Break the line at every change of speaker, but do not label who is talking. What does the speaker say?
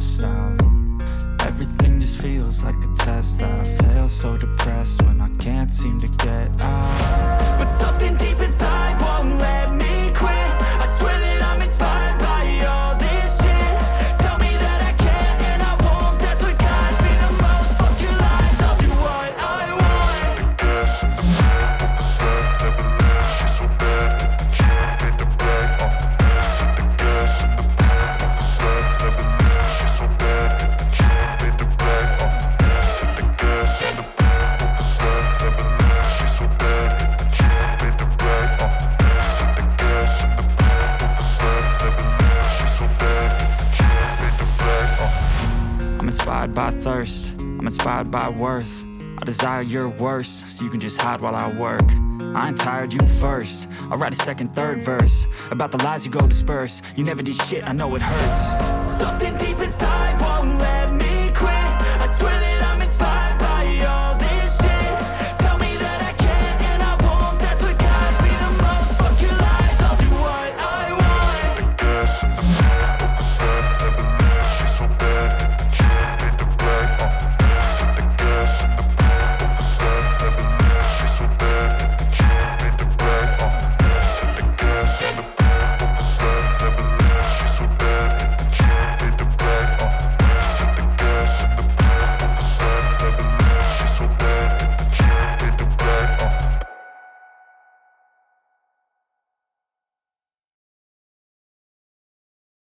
stressed out. Everything just feels like a test that I fail, so depressed when I can't seem to get out. But something deep inside won't let me quit. I swear that I'm inspired by all this shit. Tell me that I can and I won't. That's what guides me the most. Fuck your lies, I'll do what I want. I'm inspired by thirst, I'm inspired by worth. I desire your worst, so you can just hide while I work. I ain't tired, you first. I'll write a second, third verse about the lies you go disperse. You never did shit, I know it hurts. Something deep inside